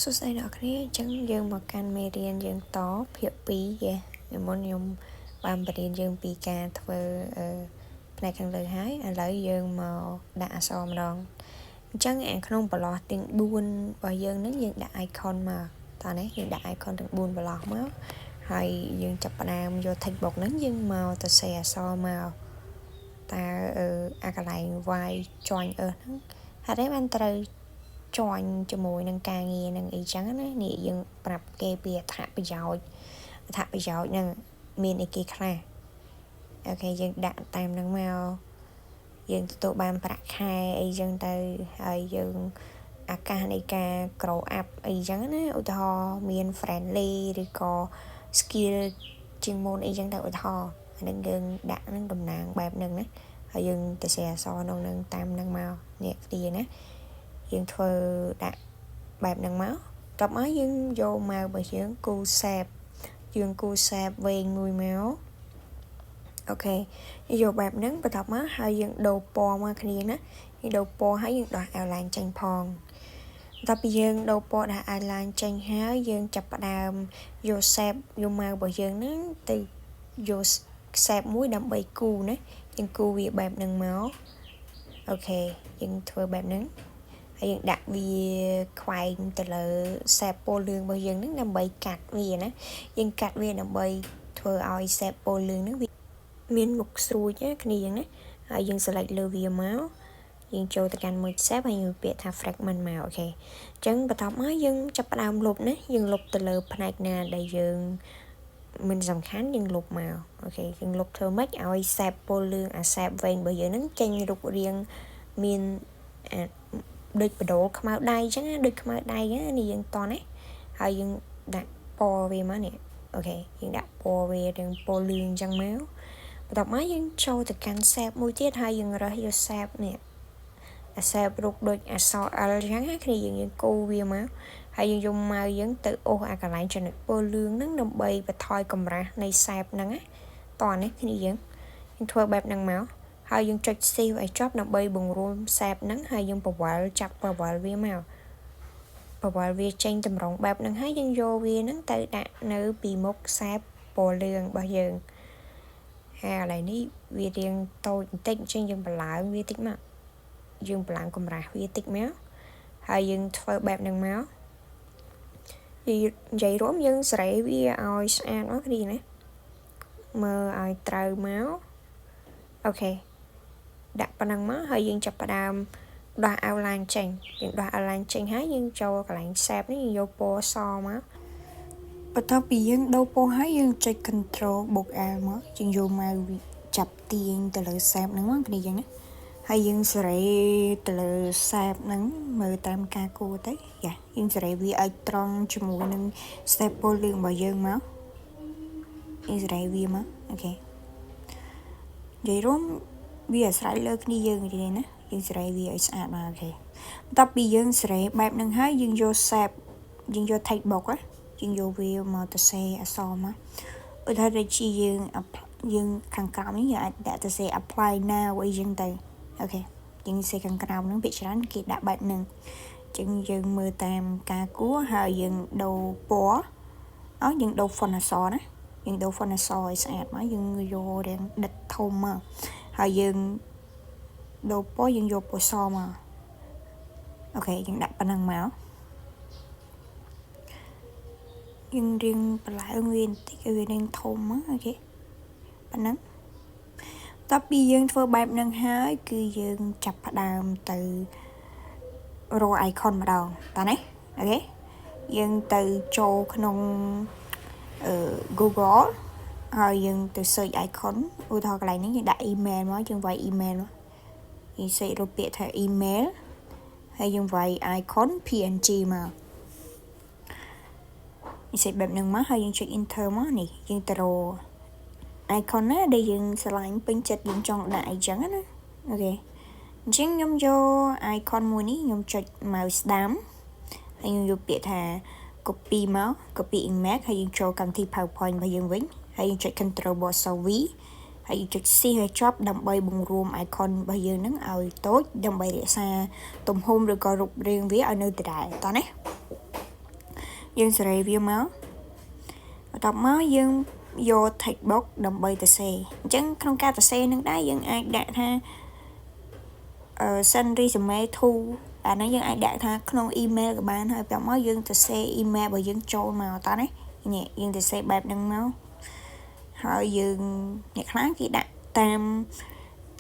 សួស្តីអ្នកគ្នាអញ្ចឹងយើងមកកាន់មេរៀនយើងតភាគ2យេមុនខ្ញុំបានបរៀនយើងពីការធ្វើផ្នែកខាងលើហើយឥឡូវយើងមកដាក់អក្សរម្ដងអញ្ចឹងក្នុងប្រឡោះទាំង4របស់យើងនឹងយើងដាក់ icon មកតោះនេះយើងដាក់ icon ទាំង4ប្រឡោះមកហើយយើងចាប់ផ្ដើមយក text box ហ្នឹងយើងមកទៅសេអក្សរមកតើអាកន្លែង y join earth ហ្នឹងហេតុអីបានត្រូវjoin ជាមួយនឹងការងារនឹងអីចឹងណានេះយើងប្រាប់គេពីអត្ថប្រយោជន៍នឹងមានអីគេខ្លះអូខេយើងដាក់តាមនឹងមកយើងទទួលបានប្រាក់ខែអីចឹងទៅហើយយើងអាកាសនៃការ grow up អីចឹងណាឧទាហរណ៍មាន friendly ឬក៏ skill ជាងមុនអីចឹងទៅឧទាហរណ៍អានឹងយើងដាក់នឹងតំណាងបែបហ្នឹងណាហើយយើងទៅសេអក្សរក្នុងនឹងតាមនឹងមកនេះគ្នាណាយើងធ្វើដាក់បែបហ្នឹងមកតបមកយើងយកមករបស់យើងគូសេបយើងគូសេបវែងមួយមកអូខេយកបែបហ្នឹងបន្ទាប់មកហើយយើងដូរពណ៌មកគ្នាណាយើងដូរពណ៌ហើយយើងដោះ outline ចេញផងបន្ទាប់ពីយើងដូរពណ៌ដាក់ outline ចេញហើយយើងចាប់ផ្ដើមយកសេបយកមករបស់យើងហ្នឹងទៅយកសេបមួយដើម្បីគូណាយើងគូវាបែបហ្នឹងមកអូខេយើងធ្វើបែបហ្នឹងហើយយើងដាក់វាខ្វែងទៅលើសេបពណ៌លឿងរបស់យើងហ្នឹងដើម្បីកាត់វាណាយើងកាត់វាដើម្បីធ្វើឲ្យសេបពណ៌លឿងហ្នឹងវាមានមុខស្រួចណាគ្នាយ៉ាងណាហើយយើង select លើវាមកយើងចូលទៅកាន់មួយសេបហើយយើងពាក្យថា fragment មកអូខេអញ្ចឹងបន្ទាប់មកយើងចាប់ផ្ដើមលុបណាយើងលុបទៅលើផ្នែកណាដែលយើងមិនសំខាន់យើងលុបមកអូខេយើងលុបធ្វើម៉េចឲ្យសេបពណ៌លឿងអាសេបវែងរបស់យើងហ្នឹងចេញរូបរាងមានដូចបដូរខ្មៅដៃអញ្ចឹងដូចខ្មៅដៃនេះយើងតនេះហើយយើងដាក់ពណ៌វាមកនេះអូខេយើងដាក់ពណ៌វាទាំងពណ៌លឿងអញ្ចឹងមកបន្ទាប់មកយើងចូលទៅកាន់សេបមួយទៀតហើយយើងរើសយកសេបនេះអាសេបរូបដូចអក្សរ L អញ្ចឹងគ្នាយើងគូវាមកហើយយើងយកមកយើងទៅអូសអាកន្លែងចំណុចពណ៌លឿងហ្នឹងដើម្បីបន្ថយកម្រាស់នៃសេបហ្នឹងណាតោះនេះគ្នាយើងធ្វើបែបហ្នឹងមកហើយយើងចុច save ឲ្យចប់ដើម្បីបង្រួមសេបហ្នឹងហើយយើងបវល់ចាប់បវល់វាមកបវល់វាចេញតម្រង់បែបហ្នឹងហើយយើងយកវាហ្នឹងទៅដាក់នៅពីមុខសេបពណ៌លឿងរបស់យើងហើយឥឡូវនេះវារៀងតូចបន្តិចអញ្ចឹងយើងបន្ឡើងវាតិចមកយើងបន្ឡើងកម្រាស់វាតិចមកហើយយើងធ្វើបែបហ្នឹងមកនិយាយរួមយើងសេរីវាឲ្យស្អាតមកគ្នាណាមើលឲ្យត្រូវមកអូខេដាក់ប៉ុណ្ណឹងមកហើយយើងចាប់ផ្ដើមដោះ outline ចេញយើងដោះ outline ចេញហើយយើងចូលកន្លែង shape នេះយើងយកពណ៌សមកបន្ទាប់ពីយើងដូរពណ៌ហើយយើងចុច control បូក L មកយើងយកមកចាប់ទាញទៅលើ shape ហ្នឹងមកគ្នាយ៉ាងណាហើយយើងសេរីទៅលើ shape ហ្នឹងមើលតាមការគូទៅយ៉ាយើងសេរីវាឲ្យត្រង់ជាមួយនឹង shape ពណ៌លឿងរបស់យើងមកយើងសេរីវាមកអូខេនិយាយរួមវាអាស្រ័យលើគ្នាយើងទេណាយើងសេរីវាឲ្យស្អាតមកអូខេបន្ទាប់ពីយើងសេរីបែបហ្នឹងហើយយើងយក shape យើងយក text box យើងយកវាមកទៅសេអក្សរមកឧទាហរណ៍ដូចជាយើងខាងក្រោមនេះយើងអាចដាក់ទៅសេ apply now អីចឹងទៅអូខេយើងសេខាងក្រោមហ្នឹងភាគច្រើនគេដាក់បែបហ្នឹងចឹងយើងមើលតាមការគួរហើយយើងដូរពណ៌យើងដូរ font អក្សរណាយើងដូរ font អក្សរឲ្យស្អាតមកយើងយករាងដិតធំមកហើយយើងដូរពណ៌យើងយកពណ៌សមកអូខេយើងដាក់ប៉ុណ្ណឹងមកយើងរៀងបន្លែងវាបន្តិចឲ្យវារៀងធំមកអូខេប៉ុណ្ណឹងតបពីយើងធ្វើបែបហ្នឹងហើយគឺយើងចាប់ផ្ដើមទៅរក icon ម្ដងតោះណាអូខេយើងទៅចូលក្នុងGoogle ហើយយើងទៅ search icon ឧទាហរណ៍កន្លែងនេះយើងដាក់ email មកយើងវាយ email មកយើង search រកពាក្យថា email ហើយយើងវាយ icon png មកយើង search បែបហ្នឹងមកហើយយើងចុច enter មកនេះយើងទៅរក icon ណាដែលយើងឆ្លាញ់ពេញចិត្តយើងចង់ដាក់អីចឹងណាអូខេអញ្ចឹងខ្ញុំយក icon មួយនេះខ្ញុំចុច mouse ស្ដាំហើយខ្ញុំយកពាក្យថា copy មក copy image ហើយយើងចូលកម្មវិធី PowerPoint របស់យើងវិញហើយយើងចុច control បស V ហើយយើងចុច C ឲ្យចប់ដើម្បីបង្រួម icon របស់យើងហ្នឹងឲ្យតូចដើម្បីរក្សាទំហំឬក៏រូបរាងវាឲ្យនៅដដែលតោះណា dương sẽ review máu tập máu dương vô thạch bốc đồng bay tờ xe chẳng không ca tờ xe nâng đá dương ai đã tha sân resume thu nó dương ai đã tha không email của bạn hơi tập máu dương tờ xe email và dương trôi màu ta đấy nhẹ dương tờ xe bẹp nâng máu hỏi dương nhẹ khá kỳ đã tam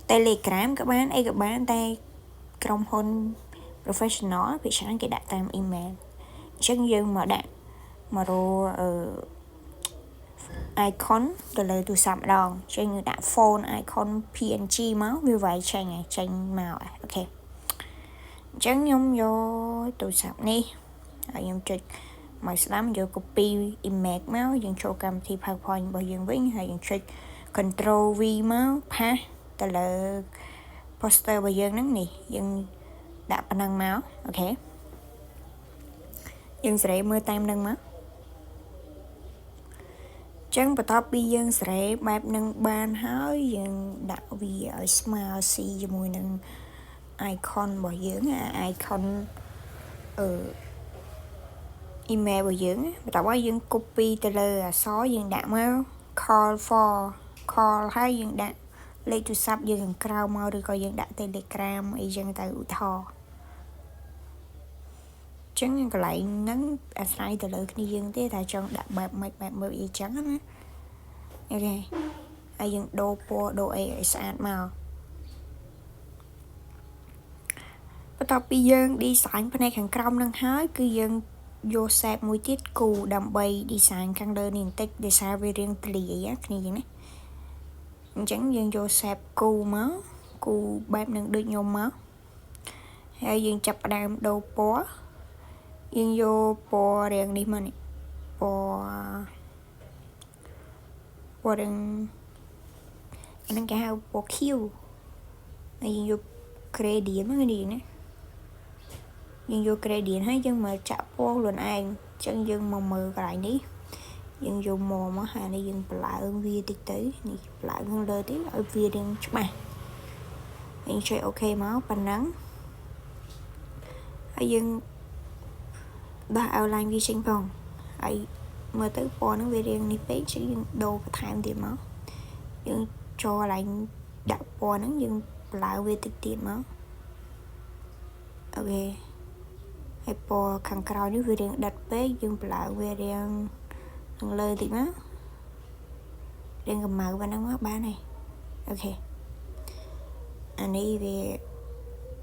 Telegram các bạn tay trong hôn professional vì sáng kỳ đã tam email chân dương mà đã mà rồi icon từ lời tôi sắm đòn trên người đã phone icon PNG máu như vậy tranh màu ok chẳng nhung vô tôi sắm đi ở nhung trịch mời lắm vô copy image máu dừng cho cầm thì PowerPoint bao dừng với hay dừng trịch Control V máu ha từ lời poster bao dừng nắng nè dừng đã bằng năng máu ok dừng sẽ mưa tam nâng máu chẳng bắt đầu bị dân sẽ bạp nâng bàn hỏi dân đạo vì ở smart si cho mùi nâng icon bỏ dưỡng icon ở email bỏ dưỡng bắt đầu dân copy từ lời xó dân đạo máu call hay dân đạo lấy tu sắp dân crowd mau được coi dân đạo Telegram ấy dân tại ủ thò chẳng có lại nắng sai từ lời khi dân thế tại trong đạo bạp gì trắng á ok ai dân đồ ấy sạch màu bắt đầu bây dân đi sẵn bên này khẳng trong nâng hái cứ dân vô xếp mùi tiết cù đầm bay đi sẵn khăn đơn nhìn tích để xa về riêng tùy á này vậy chẳng dân vô xếp cù máu cù bạp nâng được nhôm máu hay dân chập đàm đồ bó dân vô bò đèn đi mà này bò đèn anh cái hao bò kêu dân vô credit mấy cái gì nữa dân vô credit hay dân mà chạm bò luôn anh chân dân mà mờ lại ní dân vô mò mà hà này dân lại ơn vi tích tới này lại hơn lời tí ở vi đen chụp mà anh chơi ok máu bàn nắng hay dân ba outline vi sinh phòng ấy mà tới bò nó về riêng này page chứ dân đồ cái time tiền máu dân cho lại đặt bò nó dân lại về tích tiền máu ok hay bò khăn cao nếu về riêng đặt page dân lại về riêng thằng lời thì máu riêng cầm màu và nó máu ba này ok anh ấy về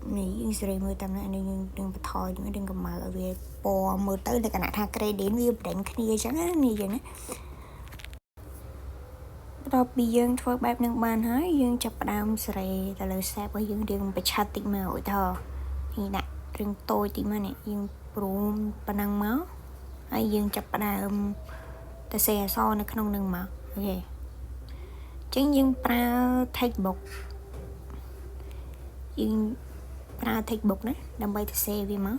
này những sự mưa tầm này nhưng đừng thòi nhưng đừng cầm mờ về bò mưa tới là cả nạt hàng cây đến với đánh kia chẳng á như vậy nè đó bây giờ thôi bạp nâng bàn hái dương chập đam sợi là lời xe bởi dương đừng phải chặt tịnh màu thờ thì đặt riêng tôi tí mà này dương bùm bàn năng máu hay dương chập đam ta xe so nó không nâng máu ok chính dương pra thay bột dương ra thịt bột đấy đâm bay từ xe vì máu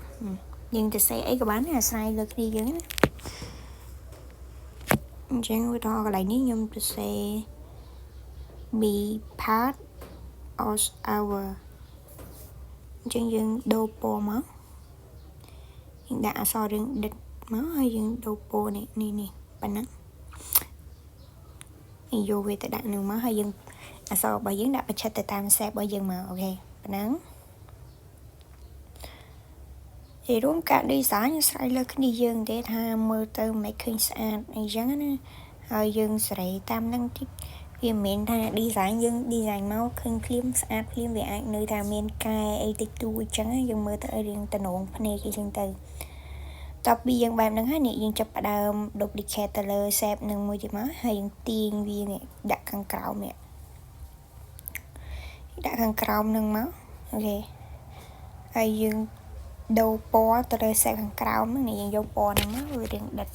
nhưng từ xe ấy các bạn là sai được đi dưới chẳng có to lại nếu nhung từ xe be part of our chân dương đô po máu hiện đã so rừng địch máu hay dương đô po này nè bạn nắng vô về tại đạn đường máu hay dương so bởi dương đã bắt chất từ tam xe bởi dương mà ok bạn nắng thì đúng cả đi xã như sai là cái đi dương để tha mơ tơ mấy kinh sạn này chẳng á hơi dương sẽ tam năng thích vì mình tha đi xã dương đi dài máu kinh phim sạn phim về ai nơi tha miền cai ai tích tu chẳng á dương mơ tơ riêng tân ổn phần này cái dương từ tập bây giờ bạn đang hát nhị dương chụp đàm đục đi kẹt tờ lơ xẹp nâng môi thì má hay dương tiên vì này đã khăn cào mẹ đã khăn cào nâng máu ok hay dương đầu bò từ đây sẽ thằng cao mấy này dâu bò này mới vừa điện địch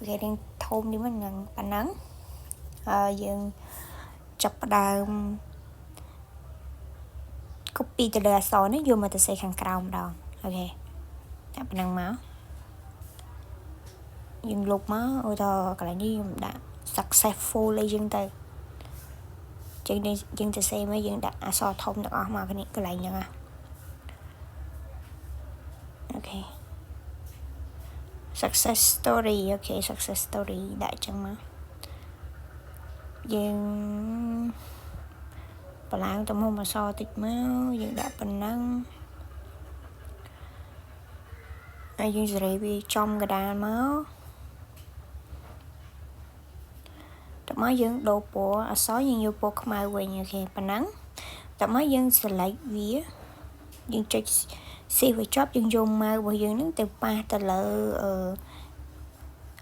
về điện thôn đi mình nhận bàn nắng dừng chụp đàm copy từ đây so nó vô mà từ sẽ thằng cao một đòn ok đặt bàn nắng máu dừng lục máu ôi thơ cái này như đã successful lấy dừng từ chân đi dừng từ xe mới dừng đặt so thông được mà cái này cái lại nhận ok success story ok success story ដាក់ចឹងមកយើងបន្លាងទំហំអក្សរតិចមកយើងដាក់ប៉ុណ្ណឹងហើយយើងសេរីវាចំកដាលមកតមកយើងដូរពណ៌អក្សរយើងយកពណ៌ខ្មៅវិញអូខេប៉ុណ្ណឹងតមកយើង select វាយើងចុច save ឲ្យចប់យើងយកម៉ៅរបស់យើងហ្នឹងទៅប៉ះទៅលើ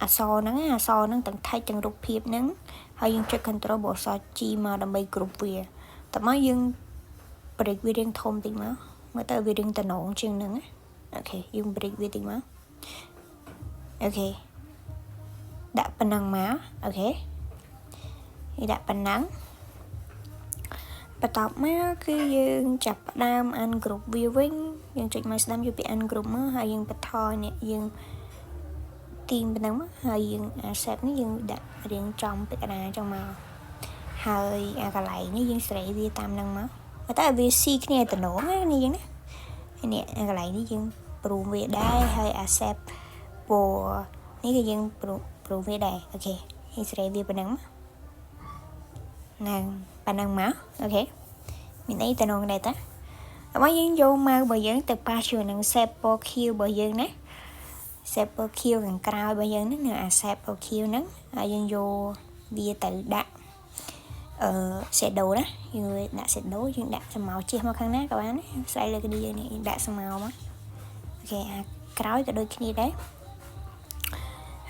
អក្សរហ្នឹងទាំង text ទាំងរូបភាពហ្នឹងហើយយើងចុច control របស់អក្សរ G មកដើម្បីគ្រប់វាតមកយើង break វារៀងធំតិចមកមើលទៅវារៀងតំណងជាងហ្នឹងអូខេយើង break វាតិចមកអូខេដាក់ប៉ុណ្ណឹងមកអូខេនេះដាក់ប៉ុណ្ណឹងបន្ទាប់មកគឺយើងចាប់ផ្ដើម ungroup វាវិញយើងចុចមកស្ដាំយកពី ungroup មកហើយយើងបន្ថយនេះយើងទីមប៉ុណ្ណឹងមកហើយយើង accept នេះយើងដាក់រៀងចំពាក្យកណ្ដាលចឹងមកហើយអាកន្លែងនេះយើងសេរីវាតាមហ្នឹងមកតែវាស៊ីគ្នាតំណងនេះយើងណាហើយនេះអាកន្លែងនេះយើងប្រូវាដែរហើយ accept ពណ៌នេះគឺយើងប្រូវាដែរអូខេហើយសេរីវាប៉ុណ្ណឹងមកហ្នឹងប៉ុណ្ណឹងមកអូខេមានអីតំណងដែរតាហើយយើងយកម៉ៅរបស់យើងទៅប៉ះជាមួយនឹង shape ពណ៌ខៀវរបស់យើងណា shape ពណ៌ខៀវខាងក្រោយរបស់យើងហ្នឹងអា shape ពណ៌ខៀវហ្នឹងហើយយើងយកវាទៅដាក់shadow ណាយើងដាក់ shadow យើងដាក់ស្មៅជិះមកខាងណាក៏បានស្អីលើគ្នាយើងនេះដាក់ស្មៅមកអូខេអាក្រោយក៏ដូចគ្នាដែរ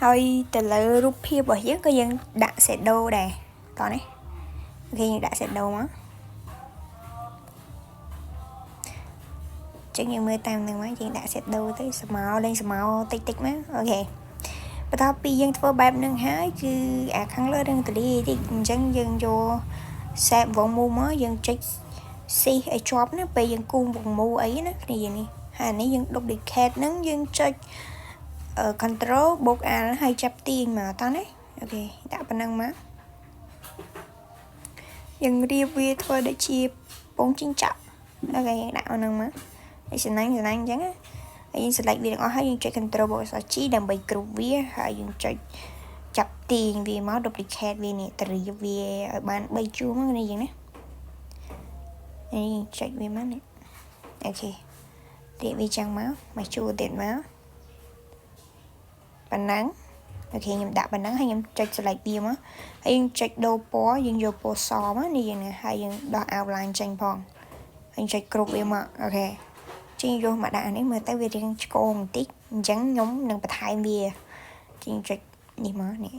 ហើយទៅលើរូបភាពរបស់យើងក៏យើងដាក់ shadow ដែរតោះនេះអូខេយើងដាក់ shadow មកចឹងយើងមើលតាមហ្នឹងមកយើងដាក់ shadow ទៅស្មៅលេងស្មៅតិចមកអូខេបន្ទាប់ពីយើងធ្វើបែបហ្នឹងហើយគឺអាខាងលើនឹងទលាតិចអញ្ចឹងយើងយក save វងមូមកយើងចុច shift ឲ្យជាប់ណាពេលយើងគូសវងមូអីណាគ្នានេះហើយនេះយើង duplicate ហ្នឹងយើងចុច control បូក Alt ហើយចាប់ទាញមកតោះណាអូខេដាក់ប៉ុណ្ណឹងមកយើងរៀបវាធ្វើដូចជាពងជីងចាក់អូខេដាក់ប៉ុណ្ណឹងមកហើយស្នាញ់អញ្ចឹងណាហើយយើង select វាទាំងអស់ហើយយើងចុច control របស់អក្សរ G ដើម្បីគ្រប់វាហើយយើងចុចចាប់ទាញវាមក duplicate វានេះទៅរៀបវាឲ្យបាន3ជួរមកនេះយ៉ាងណាហើយចុចវាមកនេះអូខេរៀបវាចឹងមកជួរទៀតមកប៉ុណ្ណឹងអូខេខ្ញុំដាក់ប៉ុណ្ណឹងហើយខ្ញុំចុច select វាមកហើយយើងចុចដូរពណ៌យើងយកពណ៌សមកនេះយ៉ាងណាហើយយើងដោះ outline ចេញផងហើយចុចគ្រប់វាមកអូខេជាងយកមកដាក់នេះមើលទៅវារៀងឆ្កងបន្តិចអញ្ចឹងខ្ញុំនឹងបន្ថែមវាជាងចុចនេះមកនេះ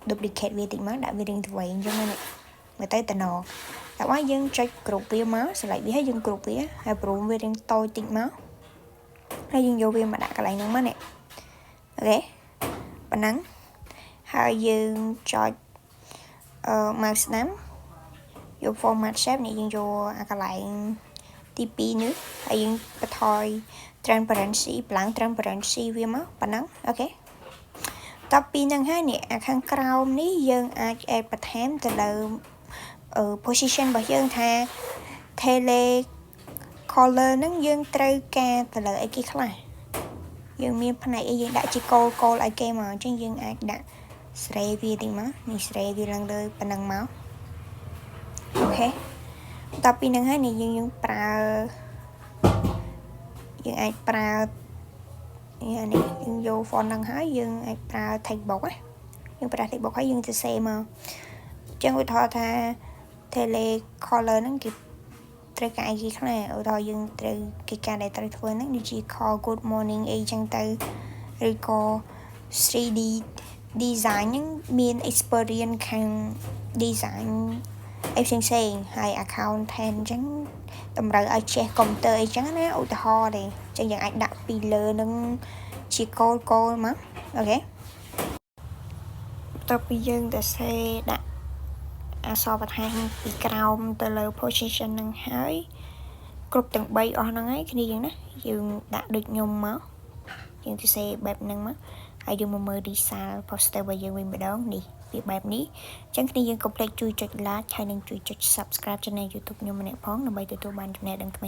duplicate វាតិចមកដាក់វារៀងទ្វែងអញ្ចឹងនេះមើលទៅតំណងតែបើយើងចុចគ្រប់វាមក select វាហើយយើងគ្រប់វាហើយប្រូមវារៀងតូចតិចមកហើយយើងយកវាមកដាក់កន្លែងហ្នឹងមកនេះអូខេប៉ុណ្ណឹងហើយយើងចុចmouse ស្ដាំយក format shape នេះយើងយកអាកន្លែងទី2នេះហើយយើងបន្ថយ transparency ប្លាំង transparency វាមកប៉ុណ្ណឹងអូខេតទៅពីហ្នឹងហើយនេះអាខាងក្រោមនេះយើងអាច add បន្ថែមទៅលើposition របស់យើងថា tele color ហ្នឹងយើងត្រូវការទៅលើអីគេខ្លះយើងមានផ្នែកអីយើងដាក់ជា call ឲ្យគេមកអញ្ចឹងយើងអាចដាក់ស្រីវាតិចមកនេះស្រីវាឡើងលើប៉ុណ្ណឹងមកអូខេតពីហ្នឹងហើយនេះយើងប្រើយើងអាចប្រើនេះយើងយក font ហ្នឹងហើយយើងអាចប្រើ text box ណាយើងប្រើ text box ហើយយើងសរសេរមកអញ្ចឹងឧទាហរណ៍ថា tele color ហ្នឹងគេត្រូវការអីគេខ្លះឧទាហរណ៍យើងត្រូវគេការដែលត្រូវធ្វើហ្នឹងដូចជា call good morning អីចឹងទៅឬក៏ 3D design ហ្នឹងមាន experience ខាង design អីផ្សេងហើយ accountant អញ្ចឹងតម្រូវឲ្យចេះ computer អីចឹងណាឧទាហរណ៍ទេអញ្ចឹងយើងអាចដាក់ពីលើនឹងជា call មកអូខេបន្ទាប់ពីយើងទៅសេដាក់អក្សរបន្ថែមពីក្រោមទៅលើ position ហ្នឹងហើយគ្រប់ទាំង3អស់ហ្នឹងហើយគ្នាយើងណាយើងដាក់ដូចខ្ញុំមកយើងទៅសេបែបហ្នឹងមកហើយយើងមកមើល result poster របស់យើងវិញម្ដងនេះវាបែបនេះអញ្ចឹងគ្នាយើងកុំភ្លេចជួយចុច like ហើយនិងជួយចុច subscribe channel YouTube ខ្ញុំម្នាក់ផងដើម្បីទទួលបានចំណេះដឹងថ្មី